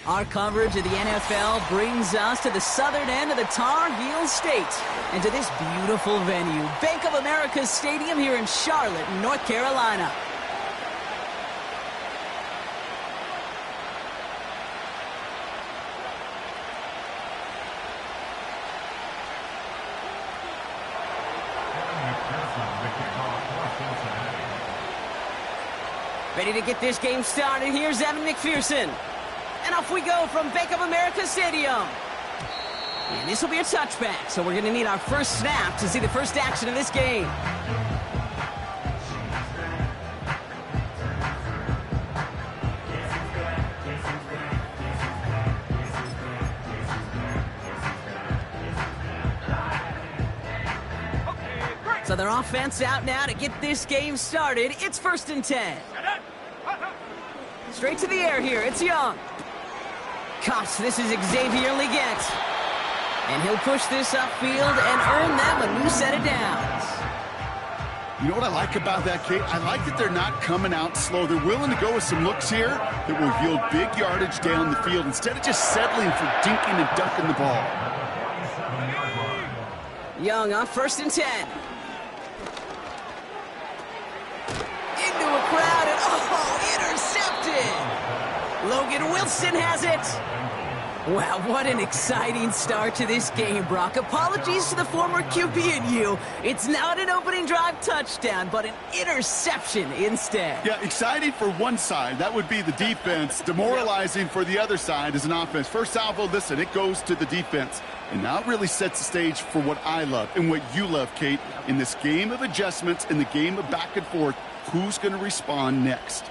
Our coverage of the NFL brings us to the southern end of the Tar Heel State and to this beautiful venue, Bank of America Stadium here in Charlotte, North Carolina. Ready to get this game started. Here's Evan McPherson. And off we go from Bank of America Stadium. And this will be a touchback, so we're going to need our first snap to see the first action of this game. So their offense out now to get this game started. It's 1st and 10. Straight to the air here. It's Young. Gosh, this is Xavier Leggett. And he'll push this upfield and earn them a new set of downs. You know what I like about that, Kate? I like that they're not coming out slow. They're willing to go with some looks here that will yield big yardage down the field instead of just settling for dinking and ducking the ball. Young on 1st and 10. Into a crowd and, intercepted! Logan Wilson has it! Wow, what an exciting start to this game, Brock. Apologies to the former QB and you. It's not an opening drive touchdown, but an interception instead. Yeah, exciting for one side. That would be the defense. Demoralizing for the other side as an offense. First salvo, listen, it goes to the defense. And now it really sets the stage for what I love and what you love, Kate. In this game of adjustments, in the game of back and forth, who's going to respond next?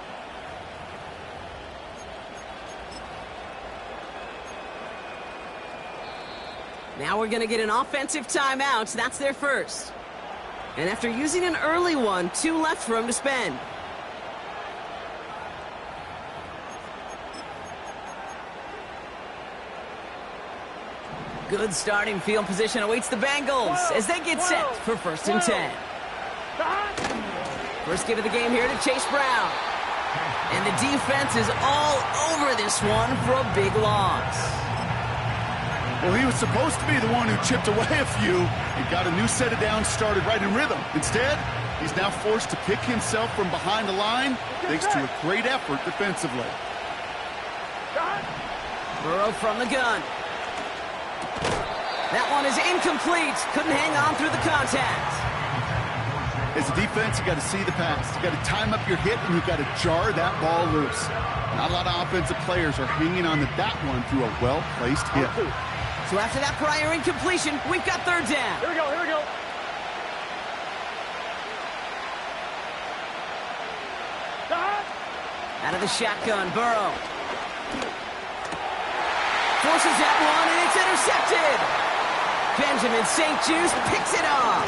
Now we're going to get an offensive timeout. That's their first. And after using an early one, 2 left for him to spend. Good starting field position awaits the Bengals as they get set for 1st and 10. First give of the game here to Chase Brown. And the defense is all over this one for a big loss. Well, he was supposed to be the one who chipped away a few and got a new set of downs started right in rhythm. Instead, he's now forced to pick himself from behind the line thanks to a great effort defensively. Burrow from the gun. That one is incomplete. Couldn't hang on through the contact. As a defense, you got to see the pass. You got to time up your hit, and you got to jar that ball loose. Not a lot of offensive players are hanging on to that one through a well-placed hit. So after that prior incompletion, we've got 3rd down. Here we go. Out of the shotgun, Burrow. Forces that one, and it's intercepted. Benjamin St. Juste picks it off.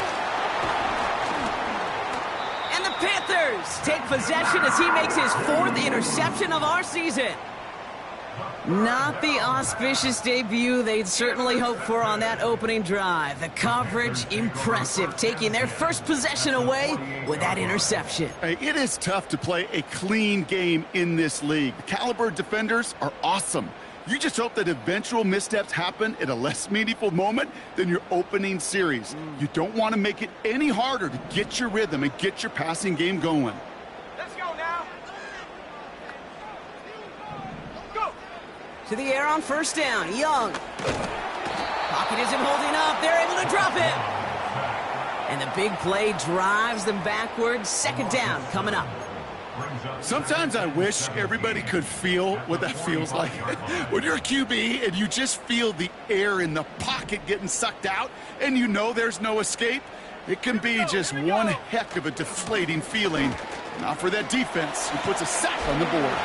And the Panthers take possession as he makes his 4th interception of our season. Not the auspicious debut they'd certainly hoped for on that opening drive. The coverage, impressive, taking their first possession away with that interception. Hey, it is tough to play a clean game in this league. The caliber defenders are awesome. You just hope that eventual missteps happen at a less meaningful moment than your opening series. You don't want to make it any harder to get your rhythm and get your passing game going. Let's go now. Go. To the air on 1st down, Young. Pocket isn't holding up. They're able to drop it. And the big play drives them backwards. 2nd down coming up. Sometimes I wish everybody could feel what that feels like. When you're a QB and you just feel the air in the pocket getting sucked out and you know there's no escape, it can be just one heck of a deflating feeling. Not for that defense who puts a sack on the board.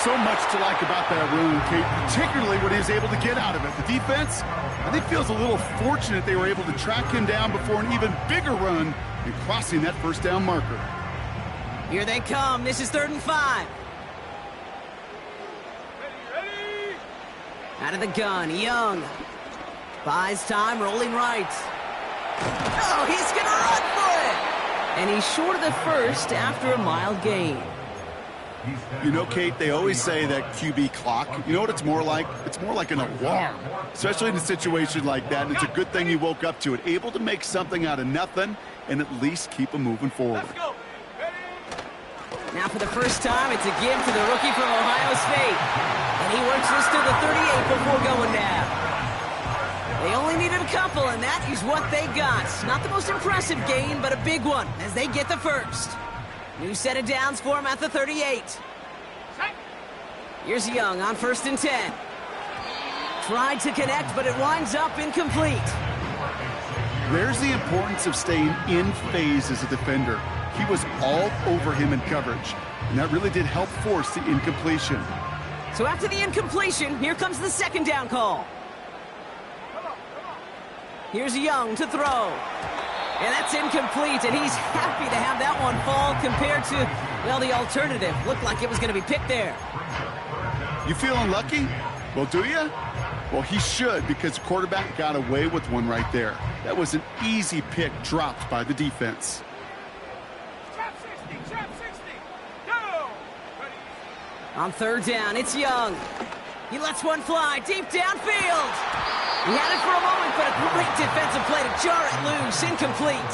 So much to like about that run, Kate, particularly what he was able to get out of it. The defense, I think, feels a little fortunate they were able to track him down before an even bigger run and crossing that 1st down marker. Here they come. This is 3rd and 5. Ready. Out of the gun, Young. Buys time, rolling right. Oh, he's going to run for it. And he's short of the 1st after a mild gain. You know, Kate, they always say that QB clock, you know what it's more like? It's more like an alarm, especially in a situation like that. And it's a good thing he woke up to it, able to make something out of nothing and at least keep him moving forward. Let's go. Now for the first time, it's a give to the rookie from Ohio State. And he works this to the 38 before going down. They only needed a couple, and that is what they got. Not the most impressive gain, but a big one as they get the first. New set of downs for him at the 38. Here's Young on 1st and 10. Tried to connect, but it winds up incomplete. There's the importance of staying in phase as a defender. He was all over him in coverage, and that really did help force the incompletion. So after the incompletion, here comes the 2nd down call. Here's Young to throw. And that's incomplete, and he's happy to have that one fall compared to, well, the alternative. Looked like it was going to be picked there. You feeling lucky? Well, do you? Well, he should, because the quarterback got away with one right there. That was an easy pick dropped by the defense. Trap 60, go. Ready. On 3rd down, it's Young. He lets one fly deep downfield. He had it for a moment, but a great defensive play to jar it loose. Incomplete.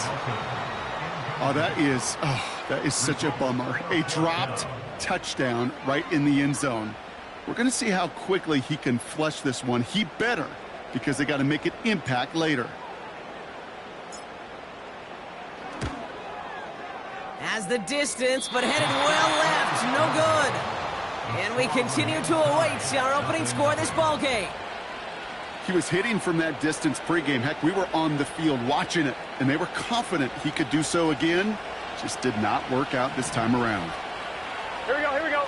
Oh, that is such a bummer. A dropped touchdown right in the end zone. We're going to see how quickly he can flush this one. He better, because they got to make it impact later. Has the distance, but headed well left. No good. And we continue to await our opening score of this ball game. He was hitting from that distance pregame. Heck, we were on the field watching it, and they were confident he could do so again. Just did not work out this time around. Here we go.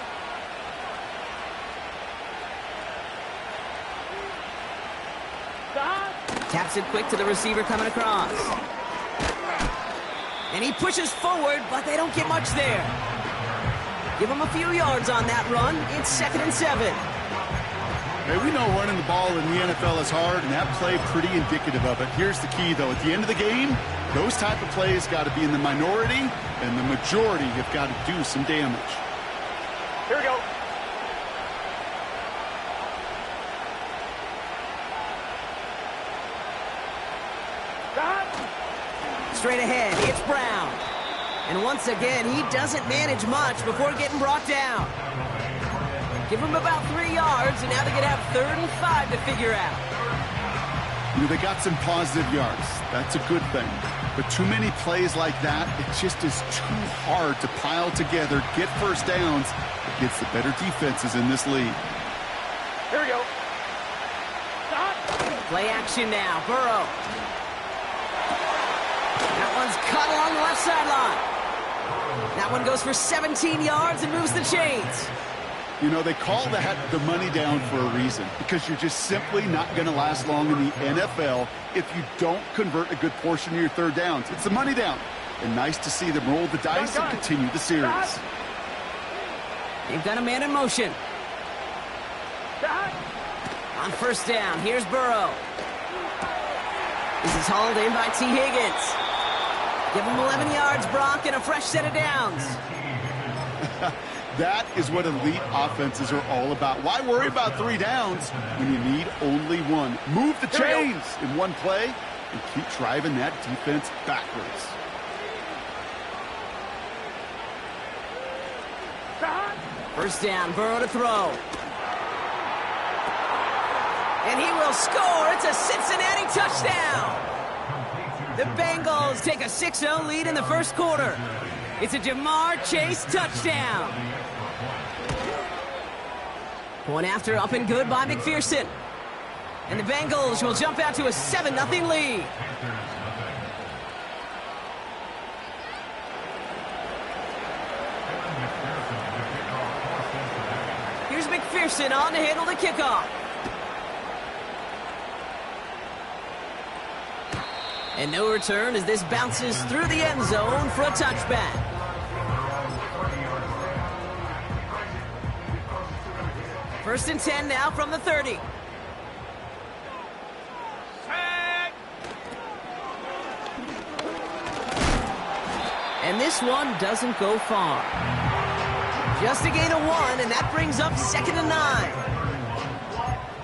Taps it quick to the receiver coming across. And he pushes forward, but they don't get much there. Give him a few yards on that run. It's 2nd and 7. Hey, we know running the ball in the NFL is hard, and that play pretty indicative of it. Here's the key, though. At the end of the game, those type of plays got to be in the minority, and the majority have got to do some damage. Here we go. Straight ahead, it's Brown. And once again, he doesn't manage much before getting brought down. Give him about 3 yards, and now they're going to have 3rd and 5 to figure out. You know, they got some positive yards. That's a good thing. But too many plays like that, it just is too hard to pile together, get first downs against the better defenses in this league. Here we go. Play action now, Burrow. That one's cut along the left sideline. That one goes for 17 yards and moves the chains. You know, they call that the money down for a reason, because you're just simply not going to last long in the NFL if you don't convert a good portion of your 3rd downs. It's the money down. And nice to see them roll the dice and continue the series. They've got a man in motion. On 1st down, here's Burrow. This is hauled in by T. Higgins. Give him 11 yards, Brock, and a fresh set of downs. That is what elite offenses are all about. Why worry about 3 downs when you need only one? Move the chains in one play and keep driving that defense backwards. First down, Burrow to throw. And he will score. It's a Cincinnati touchdown. The Bengals take a 6-0 lead in the 1st quarter. It's a Jamar Chase touchdown. Point after, up and good by McPherson. And the Bengals will jump out to a 7-0 lead. Here's McPherson on to handle the kickoff. And no return as this bounces through the end zone for a touchback. First and 10 now from the 30. And this one doesn't go far. Just a gain of 1, and that brings up 2nd and 9.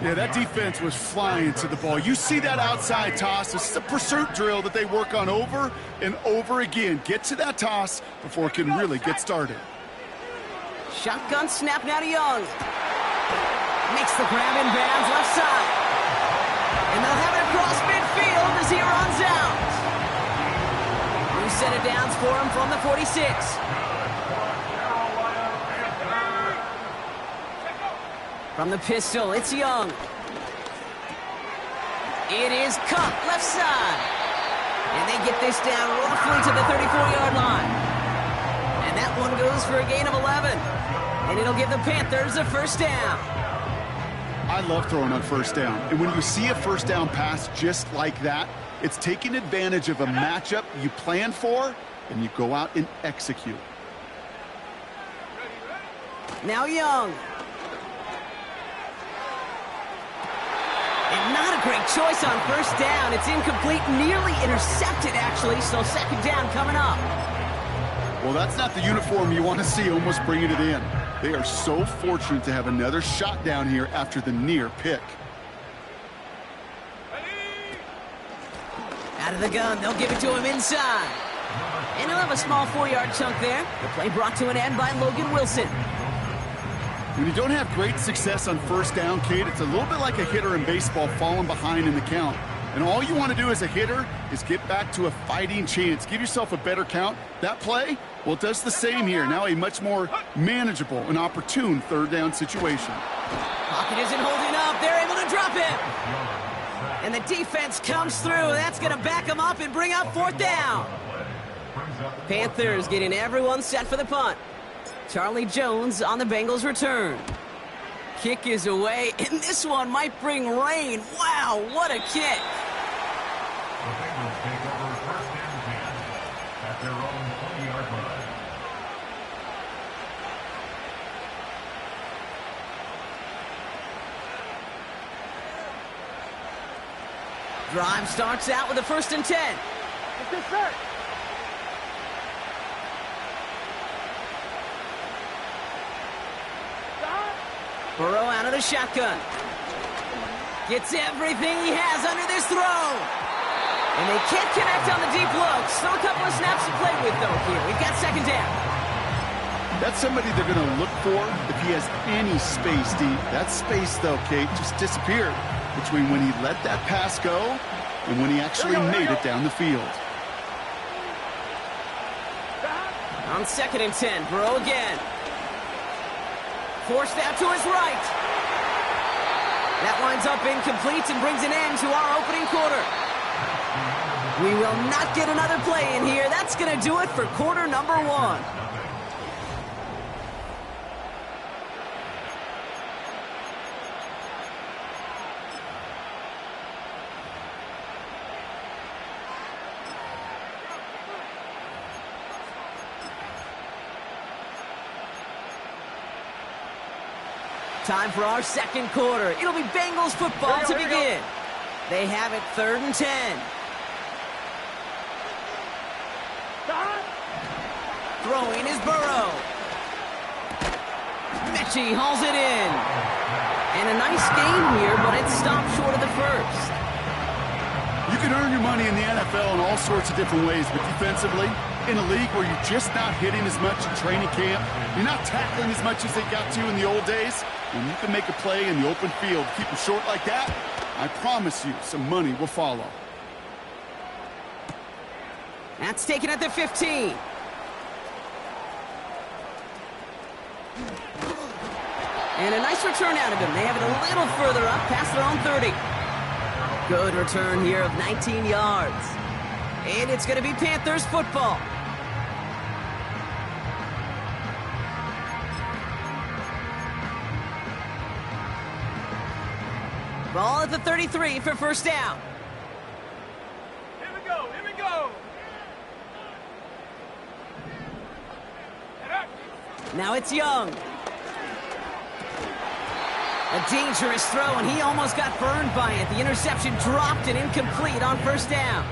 Yeah, that defense was flying to the ball. You see that outside toss. This is a pursuit drill that they work on over and over again. Get to that toss before it can really get started. Shotgun snap now to Young. Makes the grab in bounds left side. And they'll have it across midfield as he runs out. New set of downs for him from the 46. From the pistol, it's Young. It is Cup, left side. And they get this down roughly to the 34-yard line. And that one goes for a gain of 11. And it'll give the Panthers a first down. I love throwing on first down. And when you see a first down pass just like that, it's taking advantage of a matchup you plan for, and you go out and execute. Now Young. And not a great choice on first down. It's incomplete, nearly intercepted, actually, so 2nd down coming up. Well, that's not the uniform you want to see almost bringing it in. They are so fortunate to have another shot down here after the near pick. Out of the gun, they'll give it to him inside. And he'll have a small 4-yard chunk there. The play brought to an end by Logan Wilson. When you don't have great success on first down, Kate, it's a little bit like a hitter in baseball falling behind in the count. And all you want to do as a hitter is get back to a fighting chance. Give yourself a better count. That play, well, it does the same here. Now a much more manageable and opportune 3rd down situation. Pocket isn't holding up. They're able to drop it. And the defense comes through. That's going to back them up and bring up 4th down. Panthers getting everyone set for the punt. Charlie Jones on the Bengals return. Kick is away, and this one might bring rain. Wow, what a kick. The Bengals take over 1st and 10 at their own 20-yard line. Drive starts out with a 1st and 10. Get this set. Burrow out of the shotgun. Gets everything he has under this throw. And they can't connect on the deep look. Still a couple of snaps to play with, though, here. We've got 2nd down. That's somebody they're going to look for if he has any space deep. That space, though, Kate, just disappeared between when he let that pass go and when he actually made it down the field. On 2nd and 10, Burrow again. Forced out to his right. That winds up incomplete and brings an end to our opening quarter. We will not get another play in here. That's going to do it for quarter number 1. Time for our 2nd quarter. It'll be Bengals football to begin. They have it 3rd and 10. Throwing is Burrow. Mechie hauls it in. And a nice game here, but it stopped short of the 1st. You can earn your money in the NFL in all sorts of different ways, but defensively, in a league where you're just not hitting as much in training camp, you're not tackling as much as they got to in the old days, when you can make a play in the open field, keep them short like that, I promise you some money will follow. That's taken at the 15. And a nice return out of him. They have it a little further up past their own 30. Good return here of 19 yards. And it's going to be Panthers football. Ball at the 33 for first down. Here we go, here we go. Now it's Young. A dangerous throw, and he almost got burned by it. The interception dropped and incomplete on first down.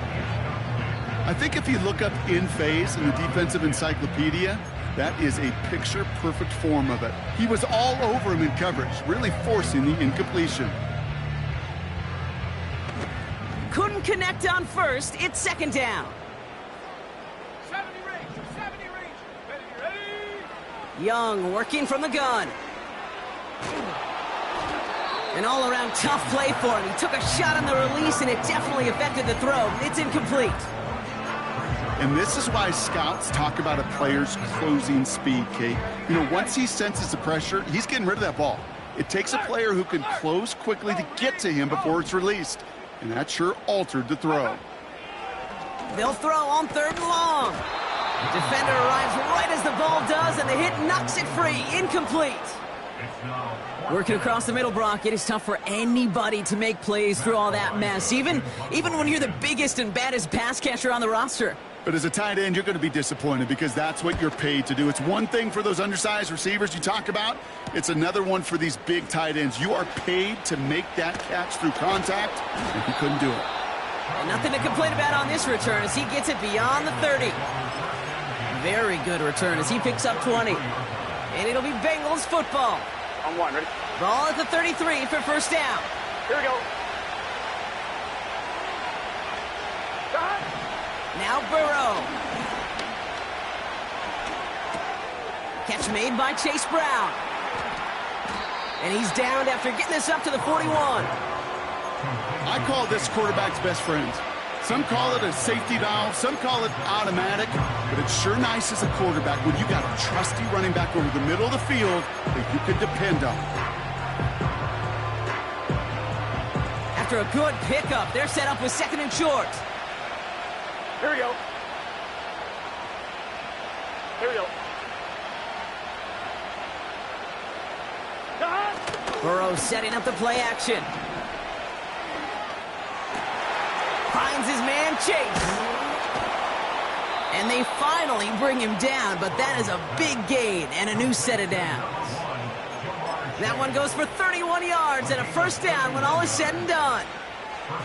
I think if you look up in phase in the defensive encyclopedia, That is a picture-perfect form of it. He was all over him in coverage, really forcing the incompletion. Couldn't connect on first. It's second down. 70 range. Ready? Young working from the gun. An all-around tough play for him. He took a shot on the release, and it definitely affected the throw. It's incomplete. And this is why scouts talk about a player's closing speed, Kate. You know, once he senses the pressure, he's getting rid of that ball. It takes a player who can close quickly to get to him before it's released. And that sure altered the throw. They'll throw on third and long. Defender arrives right as the ball does, and the hit knocks it free. Incomplete. Working across the middle, Brock, it is tough for anybody to make plays through all that mess, even when you're the biggest and baddest pass catcher on the roster. But as a tight end, you're going to be disappointed because that's what you're paid to do. It's one thing for those undersized receivers you talk about. It's another one for these big tight ends. You are paid to make that catch through contact, and he couldn't do it. And nothing to complain about on this return as he gets it beyond the 30. Very good return as he picks up 20. And it'll be Bengals football. On one, ready? Ball at the 33 for first down. Here we go. Now Burrow. Catch made by Chase Brown. And he's downed after getting this up to the 41. I call this quarterback's best friend. Some call it a safety valve, some call it automatic, but it's sure nice as a quarterback when you got a trusty running back over the middle of the field that you can depend on. After a good pickup, they're set up with second and short. Here we go. Burrow setting up the play action. Finds his man Chase. And they finally bring him down, but that is a big gain and a new set of downs. That one goes for 31 yards and a first down when all is said and done.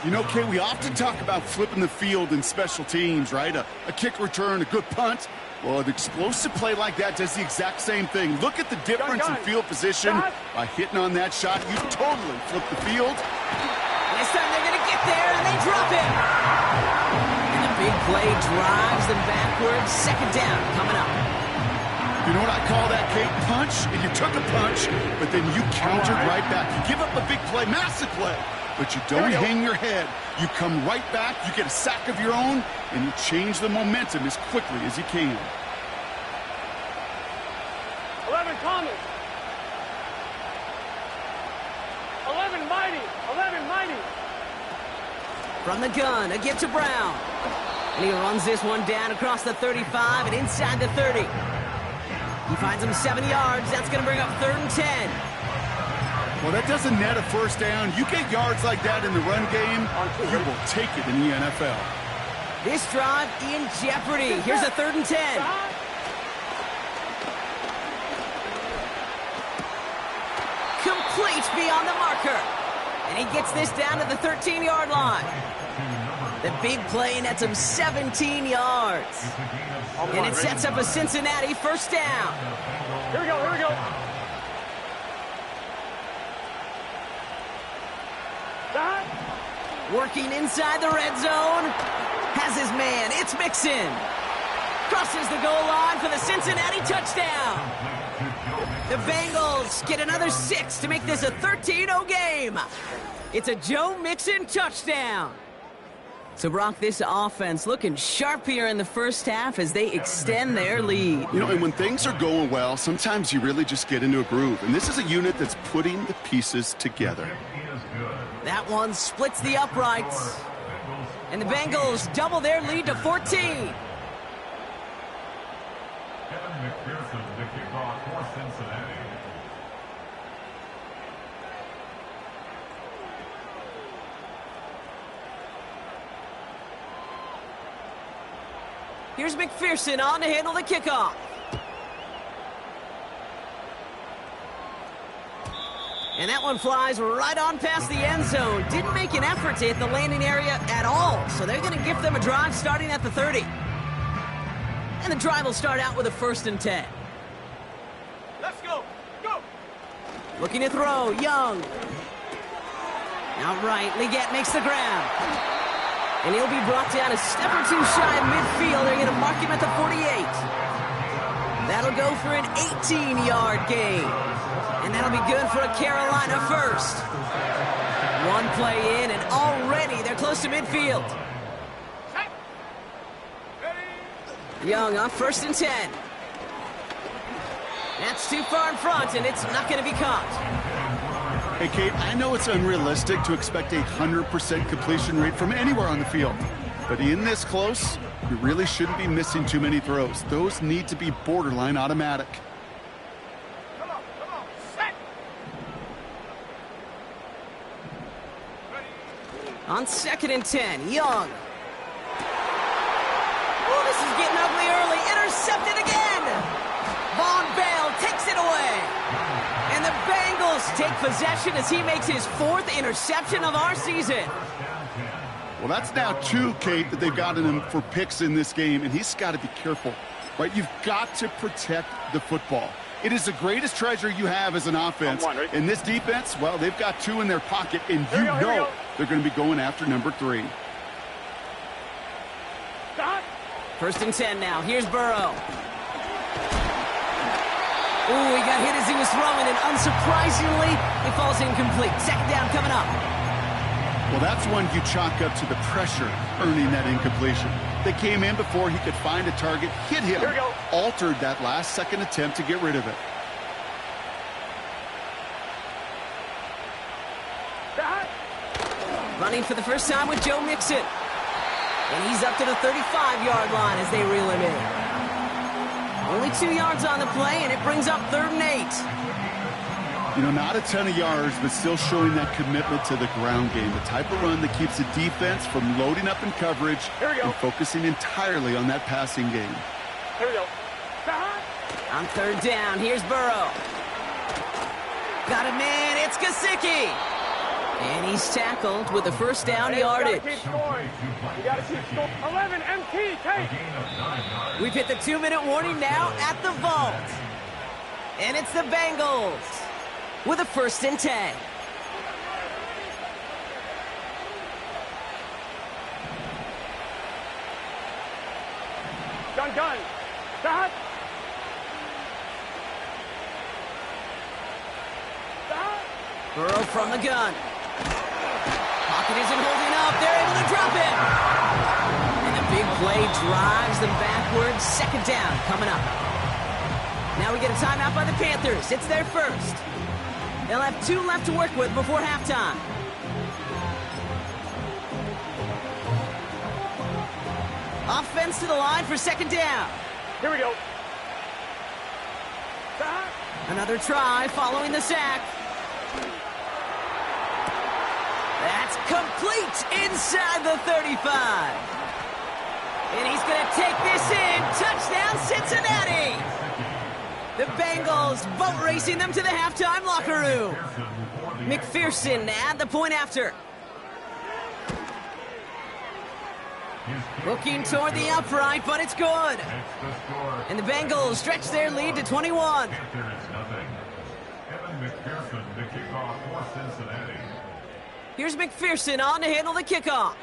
You know, Kay, we often talk about flipping the field in special teams, right? A kick return, a good punt. Well, an explosive play like that does the exact same thing. Look at the difference in field position. By hitting on that shot, you totally flip the field. This time they're going to get there, and they drop him. And the big play drives them backwards. Second down coming up. You know what I call that, Kate? Punch, and you took a punch, but then you countered right back. You give up a big play, massive play, but you don't hang your head. You come right back, you get a sack of your own, and you change the momentum as quickly as you can. 11 Thomas. 11 Mighty. 11 Mighty. From the gun, a get to Brown. And he runs this one down across the 35 and inside the 30. He finds him 7 yards. That's going to bring up 3rd and 10. Well, that doesn't net a first down. You get yards like that in the run game, you will take it in the NFL. This drive in jeopardy. Here's a 3rd and 10. Complete beyond the marker. And he gets this down to the 13-yard line. The big play nets him 17 yards. And it sets up a Cincinnati first down. Here we go. Working inside the red zone. Has his man. It's Mixon. Crosses the goal line for the Cincinnati touchdown. The Bengals get another 6 to make this a 13-0 game. It's a Joe Mixon touchdown. So, Brock, this offense looking sharp here in the first half as they extend their lead. You know, and when things are going well, sometimes you really just get into a groove. And this is a unit that's putting the pieces together. That one splits the uprights. And the Bengals double their lead to 14. Kevin McPherson, the kickoff for Cincinnati. Here's McPherson on to handle the kickoff. And that one flies right on past the end zone. Didn't make an effort to hit the landing area at all. So they're going to give them a drive starting at the 30. And the drive will start out with a 1st and 10. Looking to throw, Young. Outright, Leggett makes the grab. And he'll be brought down a step or two shy of midfield. They're going to mark him at the 48. That'll go for an 18-yard gain. And that'll be good for a Carolina first. One play in, and already they're close to midfield. Young on 1st and 10. That's too far in front, and it's not going to be caught. Hey, Kate, I know it's unrealistic to expect a 100% completion rate from anywhere on the field. But in this close, you really shouldn't be missing too many throws. Those need to be borderline automatic. Come on, set. On 2nd and 10, Young. Oh, this is getting ugly early. Intercepted again. Von Bell takes it away. And the Bengals take possession as he makes his 4th interception of our season. Well, that's now 2, Kate, that they've gotten him for picks in this game, and he's got to be careful, right? You've got to protect the football. It is the greatest treasure you have as an offense. In this defense, well, they've got 2 in their pocket, and you know they're going to be going after number 3. Stop. 1st and 10 now. Here's Burrow. Ooh, he got hit as he was throwing, and unsurprisingly, it falls incomplete. 2nd down coming up. Well, that's one you chalk up to the pressure earning that incompletion. They came in before he could find a target, hit him, altered that last second attempt to get rid of it. Running for the first time with Joe Mixon. And he's up to the 35-yard line as they reel him in. Only 2 yards on the play, and it brings up 3rd and 8. You know, not a ton of yards, but still showing that commitment to the ground game. The type of run that keeps the defense from loading up in coverage and focusing entirely on that passing game. Here we go. On 3rd down, here's Burrow. Got a man, it's Gesicki. And he's tackled with a 1st down yardage. You gotta keep scoring. 11 MT, take. We've hit the 2-minute warning now at the vault. And it's the Bengals with a 1st and 10. Gun. Stop. Burrow from the gun. Pocket isn't holding up. They're able to drop it. And the big play drives them backwards. 2nd down coming up. Now we get a timeout by the Panthers. It's their first. They'll have 2 left to work with before halftime. Offense to the line for 2nd down. Here we go. Another try following the sack. That's complete inside the 35. And he's going to take this in. Touchdown, Cincinnati. The Bengals boat racing them to the halftime locker room. McPherson at the point after. Looking toward the upright, but it's good. And the Bengals stretch their lead to 21. Here's McPherson on to handle the kickoff.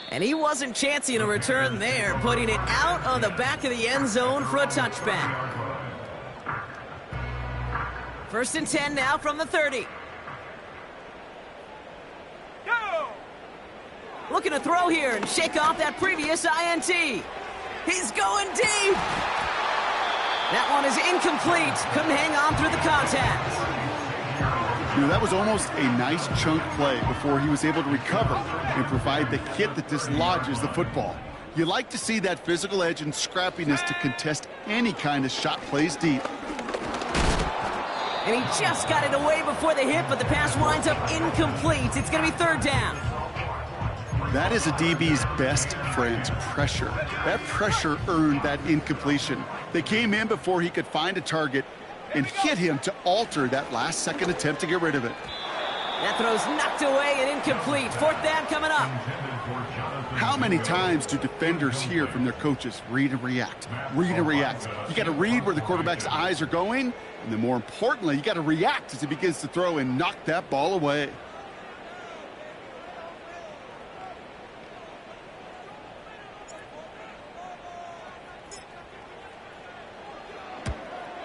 And he wasn't chancing a return there, putting it out on the back of the end zone for a touchback. 1st and 10 now from the 30. Go! Looking to throw here and shake off that previous INT. He's going deep. That one is incomplete. Couldn't hang on through the contact. You know, that was almost a nice chunk play before he was able to recover and provide the hit that dislodges the football. You like to see that physical edge and scrappiness to contest any kind of shot plays deep. And he just got it away before the hit, but the pass winds up incomplete. It's going to be 3rd down. That is a DB's best friend, pressure. That pressure earned that incompletion. They came in before he could find a target and hit him to alter that last second attempt to get rid of it. That throw's knocked away and incomplete. Fourth down coming up. How many times do defenders hear from their coaches, read and react, read and react? You got to read where the quarterback's eyes are going, and then more importantly, you got to react as he begins to throw and knock that ball away.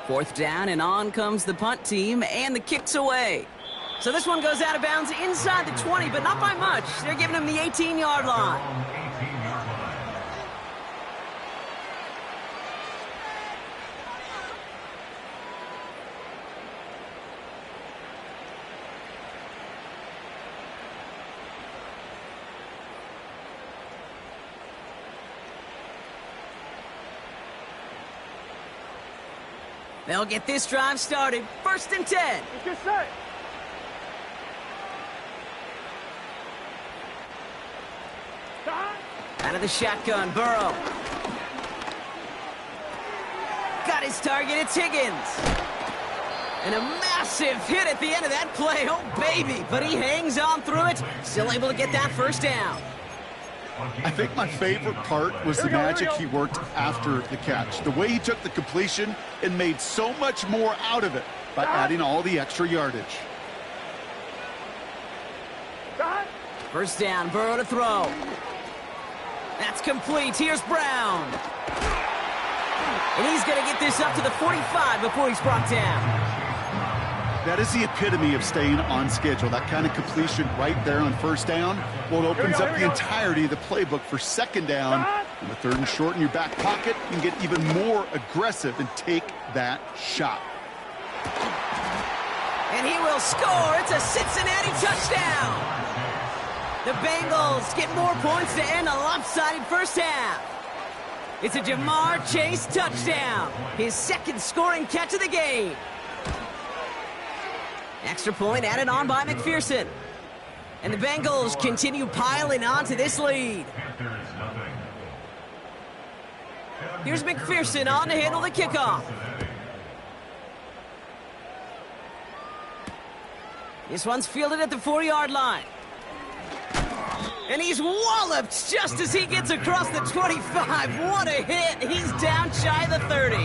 Fourth down, and on comes the punt team, and the kick's away. So this one goes out of bounds inside the 20, but not by much. They're giving him the 18-yard line. They'll get this drive started. First and 10. Get set. Out of the shotgun, Burrow. Got his target, it's Higgins. And a massive hit at the end of that play, oh baby. But he hangs on through it, still able to get that first down. I think my favorite part was the magic he worked after the catch. The way he took the completion and made so much more out of it by adding all the extra yardage. First down, Burrow to throw. That's complete. Here's Brown. And he's going to get this up to the 45 before he's brought down. That is the epitome of staying on schedule. That kind of completion right there on first down. Well, it opens up the entirety of the playbook for second down. And the third and short in your back pocket, you can get even more aggressive and take that shot. And he will score. It's a Cincinnati touchdown. The Bengals get more points to end a lopsided first half. It's a Jamar Chase touchdown. His second scoring catch of the game. Extra point added on by McPherson. And the Bengals continue piling on to this lead. Here's McPherson on to handle the kickoff. This one's fielded at the 4-yard line. And he's walloped just as he gets across the 25. What a hit. He's down shy of the 30.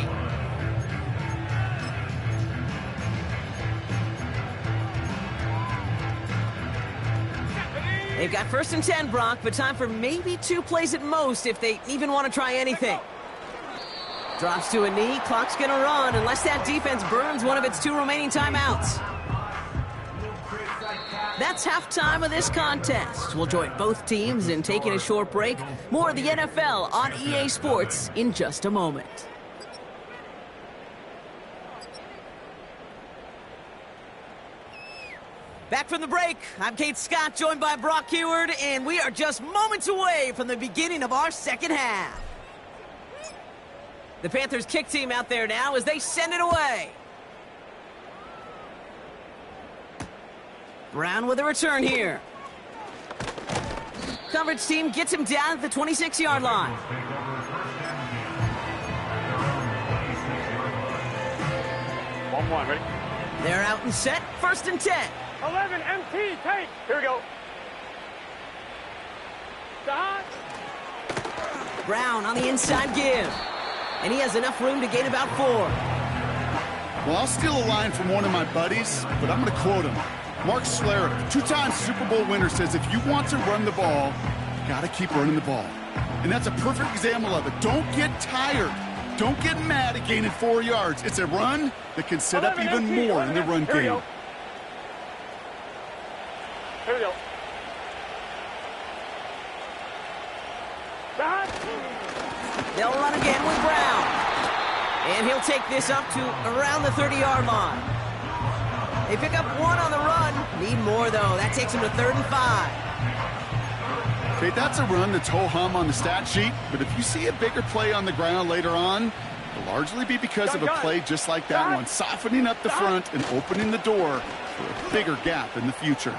They've got first and 10, Brock, but time for maybe 2 plays at most if they even want to try anything. Drops to a knee. Clock's going to run unless that defense burns one of its 2 remaining timeouts. That's halftime of this contest. We'll join both teams in taking a short break. More of the NFL on EA Sports in just a moment. Back from the break, I'm Kate Scott, joined by Brock Heward, and we are just moments away from the beginning of our second half. The Panthers kick team out there now as they send it away. Brown with a return here. Coverage team gets him down at the 26-yard line. 1-1, ready? They're out and set. First and 10. 11, MT, take. Here we go. Stop. Brown on the inside give. And he has enough room to gain about 4. Well, I'll steal a line from one of my buddies, but I'm going to quote him. Mark Schlereth, 2-time Super Bowl winner, says if you want to run the ball, you got to keep running the ball. And that's a perfect example of it. Don't get tired. Don't get mad at gaining 4 yards. It's a run that can set up even more in the run game. Here we go. They'll run again with Brown. And he'll take this up to around the 30-yard line. They pick up 1 on the run. Need more, though. That takes them to 3rd and 5. Okay, that's a run that's ho-hum on the stat sheet, but if you see a bigger play on the ground later on, it'll largely be because of a play just like that one, softening up the front and opening the door for a bigger gap in the future.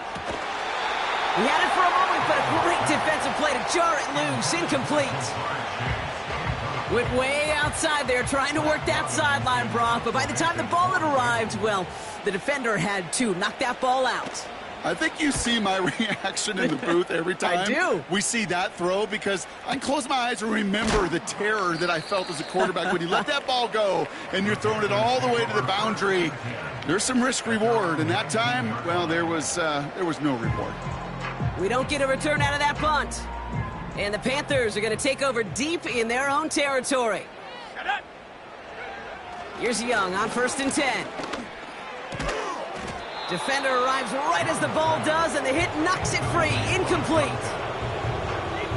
He had it for a moment, but a great defensive play to jar it loose. Incomplete. Went way outside there trying to work that sideline, Brock. But by the time the ball had arrived, well, the defender had to knock that ball out. I think you see my reaction in the booth every time I do. we see that throw, because I can close my eyes and remember the terror that I felt as a quarterback when you let that ball go and you're throwing it all the way to the boundary. There's some risk reward, and that time, well, there was no reward. We don't get a return out of that punt. And the Panthers are going to take over deep in their own territory. Here's Young on 1st and 10. Defender arrives right as the ball does, and the hit knocks it free. Incomplete.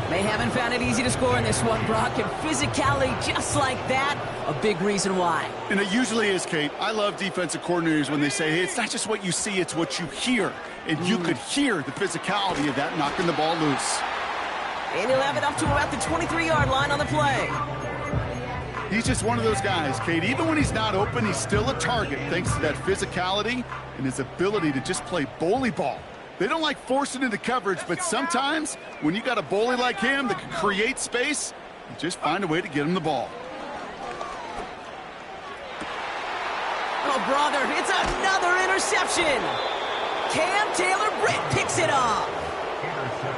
They haven't found it easy to score in this one, Brock, and physicality just like that, a big reason why. And it usually is, Kate. I love defensive coordinators when they say, hey, it's not just what you see, it's what you hear. And you could hear the physicality of that knocking the ball loose. And he'll have it up to about the 23-yard line on the play. He's just one of those guys, Kate. Even when he's not open, he's still a target thanks to that physicality and his ability to just play bully ball. They don't like forcing into coverage, but sometimes when you got a bully like him that can create space, you just find a way to get him the ball. Oh, brother, it's another interception. Cam Taylor-Britt picks it off.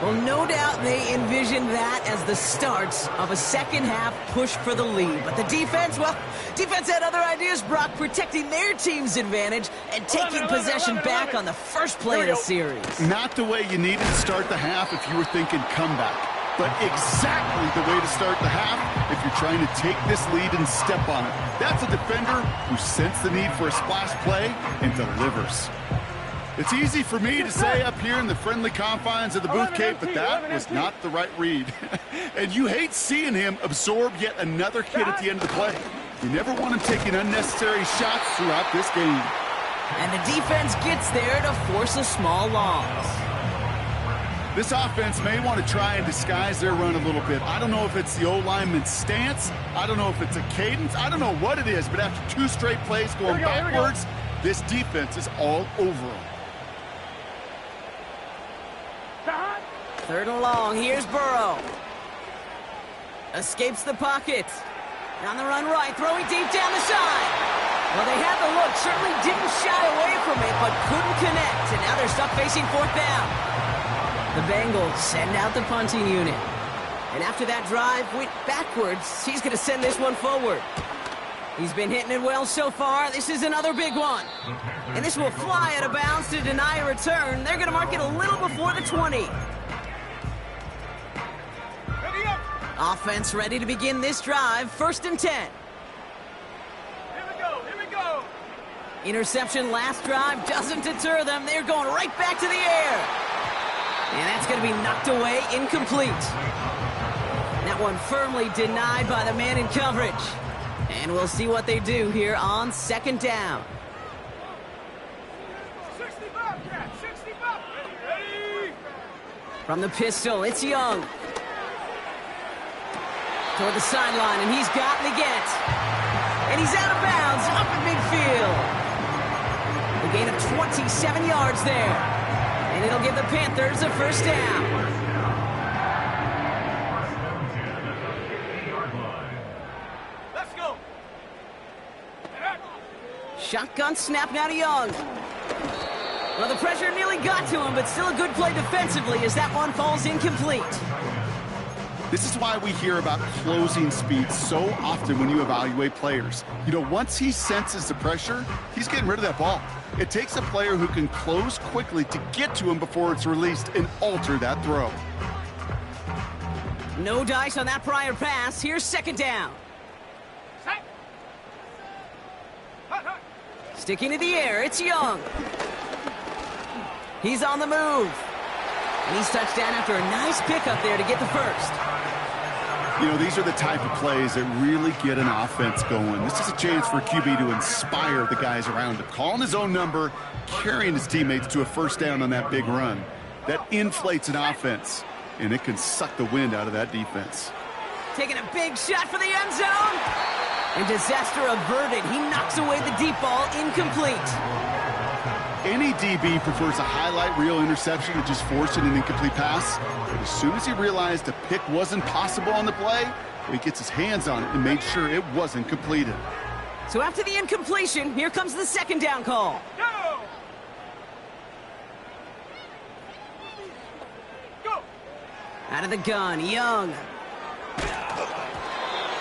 Well, no doubt they envisioned that as the start of a second-half push for the lead. But the defense, well, defense had other ideas, Brock, protecting their team's advantage and taking possession back on the first play of the series. Not the way you needed to start the half if you were thinking comeback, but exactly the way to start the half if you're trying to take this lead and step on it. That's a defender who sensed the need for a splash play and delivers. It's easy for me to say up here in the friendly confines of the booth, Kate, but that was not the right read. And you hate seeing him absorb yet another hit at the end of the play. You never want him taking unnecessary shots throughout this game. And the defense gets there to force a small loss. This offense may want to try and disguise their run a little bit. I don't know if it's the O-lineman's stance. I don't know if it's a cadence. I don't know what it is, but after 2 straight plays going backwards, this defense is all over them. 3rd and long, here's Burrow. Escapes the pocket. On the run right, throwing deep down the side. Well, they had the look, certainly didn't shy away from it, but couldn't connect. And now they're stuck facing 4th down. The Bengals send out the punting unit. And after that drive went backwards, he's going to send this one forward. He's been hitting it well so far. This is another big one. And this will fly out of bounds to deny a return. They're going to mark it a little before the 20. Offense ready to begin this drive. 1st and 10. Here we go. Interception last drive doesn't deter them. They're going right back to the air. And that's going to be knocked away, incomplete. That one firmly denied by the man in coverage. And we'll see what they do here on 2nd down. 65. Ready. From the pistol, it's Young. Toward the sideline, and he's got it again. And he's out of bounds, up at midfield. A gain of 27 yards there. And it'll give the Panthers a 1st down. Let's go. Shotgun snap now to Young. Well, the pressure nearly got to him, but still a good play defensively as that one falls incomplete. This is why we hear about closing speed so often when you evaluate players. You know, once he senses the pressure, he's getting rid of that ball. It takes a player who can close quickly to get to him before it's released and alter that throw. No dice on that prior pass. Here's 2nd down. Sticking to the air, it's Young. He's on the move. And he's touched down after a nice pickup there to get the 1st. You know, these are the type of plays that really get an offense going. This is a chance for QB to inspire the guys around him. Calling his own number, carrying his teammates to a 1st down on that big run. That inflates an offense, and it can suck the wind out of that defense. Taking a big shot for the end zone. And disaster averted. He knocks away the deep ball, incomplete. Any DB prefers a highlight reel interception to just forcing an incomplete pass. But as soon as he realized a pick wasn't possible on the play, He gets his hands on it and made sure it wasn't completed. So after the incompletion, here comes the second down call. Go! Go! Out of the gun, Young.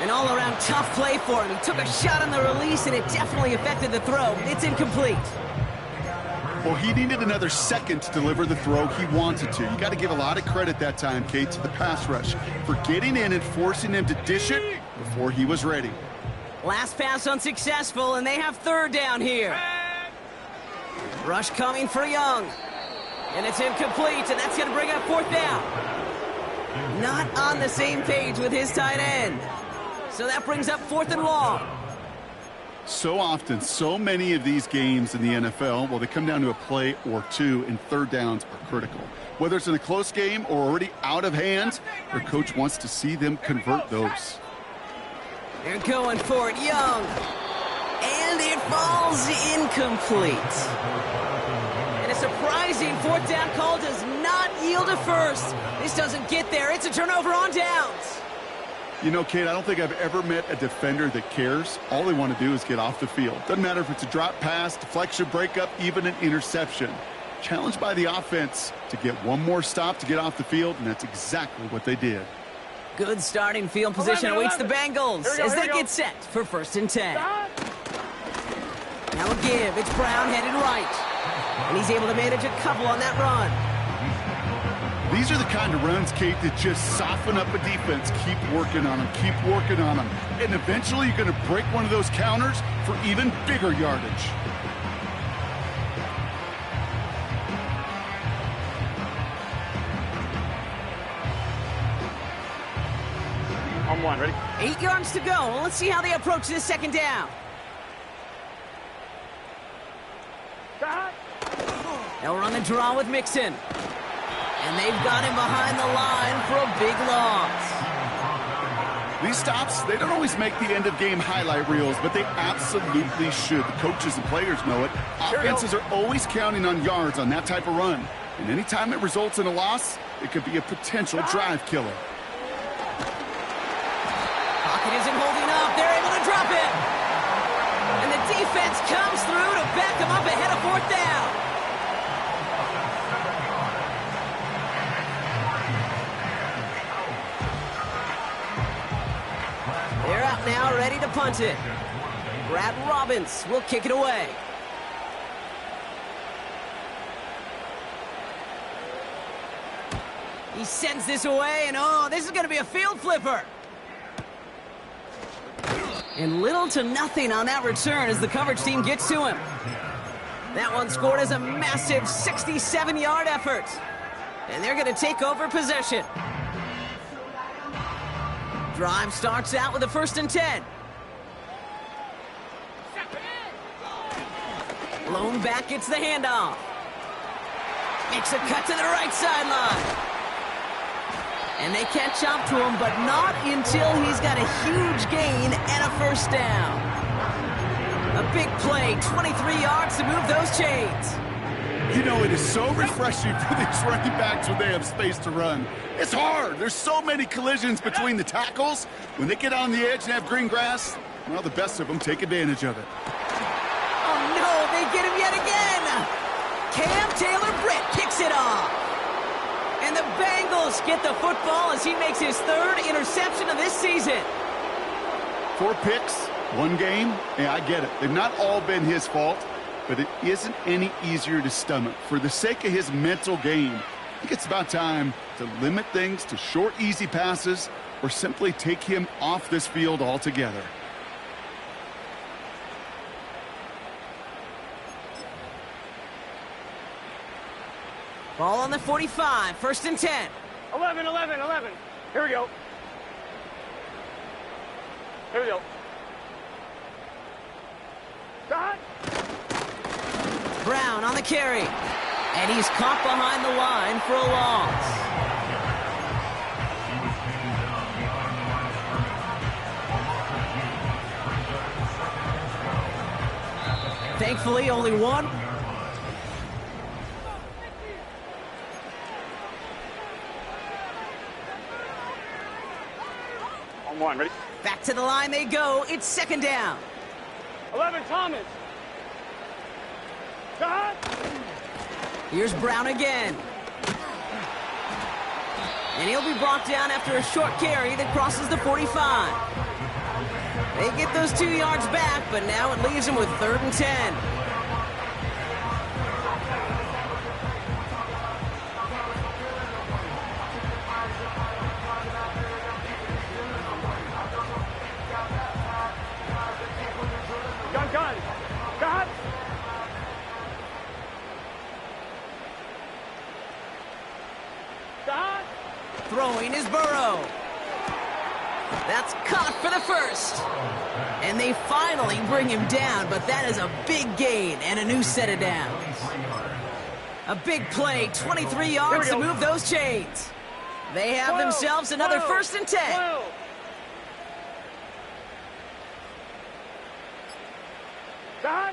An all-around tough play for him. He took a shot on the release, and it definitely affected the throw. It's incomplete. Well, he needed another second to deliver the throw he wanted to. You got to give a lot of credit that time, Kate, to the pass rush for getting in and forcing him to dish it before he was ready. Last pass unsuccessful, and they have third down here. Rush coming for Young. And it's incomplete, and that's going to bring up fourth down. Not on the same page with his tight end. So that brings up fourth and long. So often, so many of these games in the NFL, well, they come down to a play or two, and third downs are critical. Whether it's in a close game or already out of hand, their coach wants to see them convert those. They're going for it, Young. And it falls incomplete. And a surprising fourth down call does not yield a first. This doesn't get there. It's a turnover on downs. You know, Kate, I don't think I've ever met a defender that cares. All they want to do is get off the field. Doesn't matter if it's a drop pass, deflection, breakup, even an interception. Challenged by the offense to get one more stop to get off the field, and that's exactly what they did. Good starting field position awaits the Bengals as they get set for first and 10. Now a give. It's Brown headed right. And he's able to manage a couple on that run. These are the kind of runs, Kate, that just soften up a defense. Keep working on them, keep working on them. And eventually you're going to break one of those counters for even bigger yardage. On one, ready? 8 yards to go. Well, let's see how they approach this second down. They'll run the draw with Mixon. And they've got him behind the line for a big loss. These stops, they don't always make the end-of-game highlight reels, but they absolutely should. The coaches and players know it. Offenses are always counting on yards on that type of run. And anytime it results in a loss, it could be a potential drive killer. Pocket isn't holding up. They're able to drop it. And the defense comes through to back them up ahead of fourth down. They're out now, ready to punt it. Brad Robbins will kick it away. He sends this away, and oh, this is going to be a field flipper. And little to nothing on that return as the coverage team gets to him. That one scored as a massive 67-yard effort. And they're going to take over possession. Drive starts out with a first and 10. Blown back gets the handoff. Makes a cut to the right sideline. And they catch up to him, but not until he's got a huge gain and a first down. A big play, 23 yards to move those chains. You know, it is so refreshing for these running backs when they have space to run. It's hard. There's so many collisions between the tackles. When they get on the edge and have green grass, well, the best of them take advantage of it. Oh, no, they get him yet again. Cam Taylor-Britt kicks it off. And the Bengals get the football as he makes his third interception of this season. 4 picks, 1 game. Yeah, I get it. They've not all been his fault, but it isn't any easier to stomach. For the sake of his mental game, I think it's about time to limit things to short, easy passes or simply take him off this field altogether. Ball on the 45, first and 10. 11. Here we go. Stop. Brown on the carry. And he's caught behind the line for a loss. Thankfully, only one. On On one, ready? Back to the line they go. It's second down. 11, Thomas. Cut. Here's Brown again. And he'll be brought down after a short carry that crosses the 45. They get those 2 yards back, but now it leaves them with 3rd and 10. Gun. Cut. Cut. Throwing is Burrow. That's caught for the first. And they finally bring him down, but that is a big gain and a new set of downs. A big play, 23 yards to move those chains. They have themselves another 1st and 10. 12. Cut.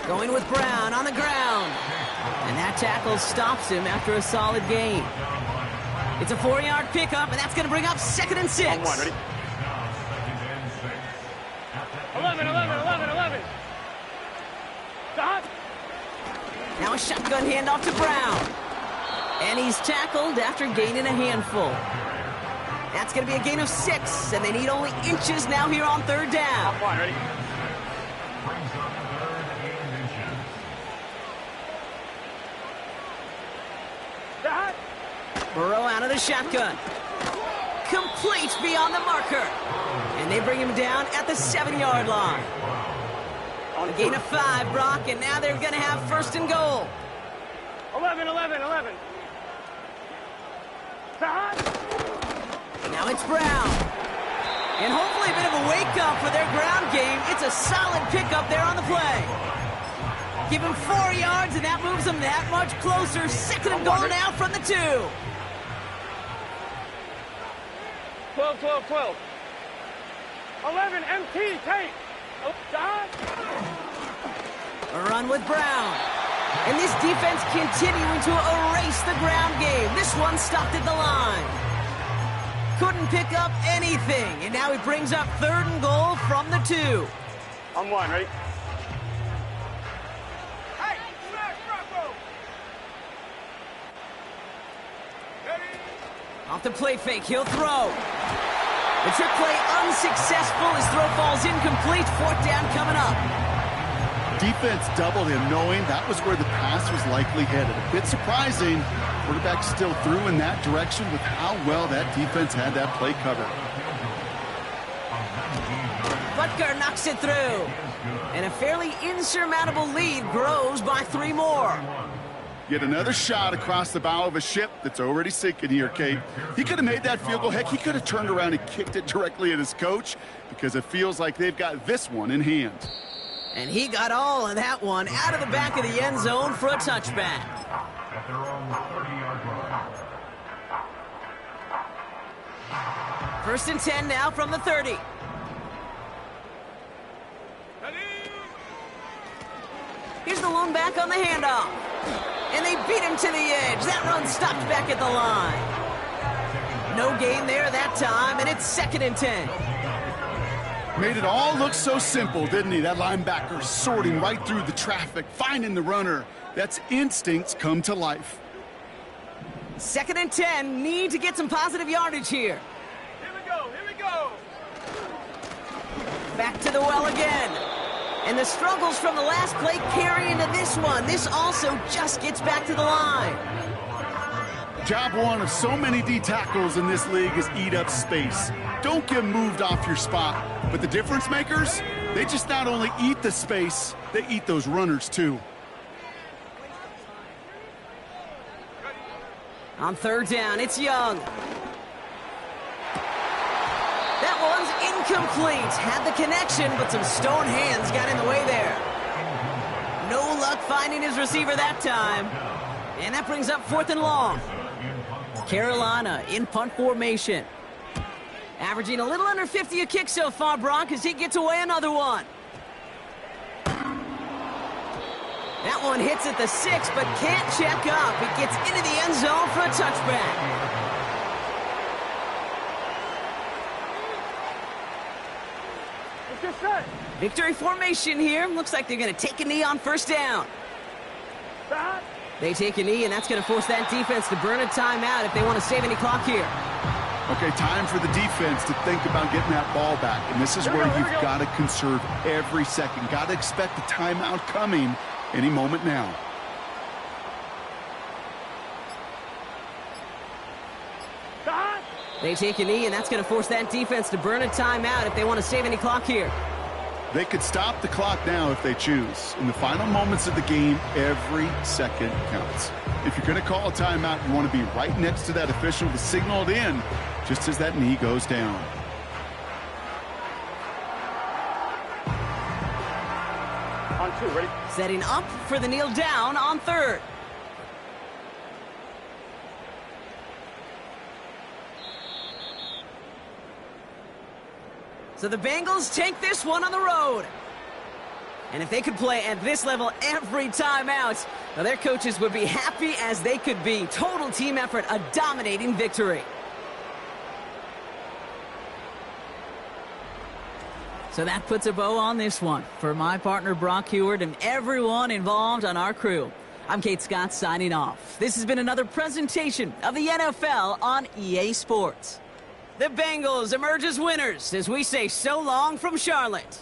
Going with Brown on the ground. And that tackle stops him after a solid gain. It's a 4-yard pickup, and that's going to bring up 2nd and 6. On one, ready? 11. Cut. Now a shotgun handoff to Brown. And he's tackled after gaining a handful. That's going to be a gain of 6, and they need only inches now here on 3rd down. On one, ready? Cut. Burrow out of the shotgun. Complete beyond the marker. And they bring him down at the 7-yard line. A gain of 5, Brock, and now they're going to have 1st and goal. 11. Cut. Now it's Brown. And hopefully a bit of a wake-up for their ground game. It's a solid pickup there on the play. Give him 4 yards, and that moves them that much closer. 2nd and goal now from the 2. 12. 11, MT, take. Cut. A run with Brown. And this defense continuing to erase the ground game. This one stopped at the line. Couldn't pick up anything. And now he brings up 3rd and goal from the 2. On one, ready? Off the play fake, he'll throw. The trick play unsuccessful. His throw falls incomplete. 4th down coming up. Defense doubled him, knowing that was where the pass was likely headed. A bit surprising. Quarterback still threw in that direction with how well that defense had that play covered. Butker knocks it through. And a fairly insurmountable lead grows by 3 more. Yet another shot across the bow of a ship that's already sinking here, Kate. He could have made that field goal. Heck, he could have turned around and kicked it directly at his coach because it feels like they've got this one in hand. And he got all of that one out of the back of the end zone for a touchback. At their own 30-yard line. 1st and 10 now from the 30. Here's the lone back on the handoff. And they beat him to the edge. That run stopped back at the line. No gain there that time, and it's 2nd and 10. Made it all look so simple, didn't he? That linebacker sorting right through the traffic, finding the runner. That's instincts come to life. 2nd and 10, need to get some positive yardage here. Here we go. Back to the well again. And the struggles from the last play carry into this one. This also just gets back to the line. Job one of so many D tackles in this league is eat up space. Don't get moved off your spot. But the difference makers, they just not only eat the space, they eat those runners too. On 3rd down, it's Young. That one's incomplete. Had the connection, but some stone hands got in the way there. No luck finding his receiver that time. And that brings up 4th and long. Carolina in punt formation. Averaging a little under 50 a kick so far, Brock, as he gets away another one. That one hits at the 6, but can't check up. It gets into the end zone for a touchback. Get set. Victory formation here. Looks like they're going to take a knee on first down. Back. They take a knee, and that's going to force that defense to burn a timeout if they want to save any clock here. Okay, time for the defense to think about getting that ball back. And this is where you've got to conserve every second. Got to expect a timeout coming any moment now. Back. They take a knee, and that's going to force that defense to burn a timeout if they want to save any clock here. They could stop the clock now if they choose. In the final moments of the game, every second counts. If you're going to call a timeout, you want to be right next to that official to signal it in just as that knee goes down. On 2, ready? Setting up for the kneel down on third. So the Bengals take this one on the road. And if they could play at this level every time out, well, their coaches would be happy as they could be. Total team effort, a dominating victory. So that puts a bow on this one. For my partner Brock Heward and everyone involved on our crew, I'm Kate Scott signing off. This has been another presentation of the NFL on EA Sports. The Bengals emerge as winners as we say so long from Charlotte.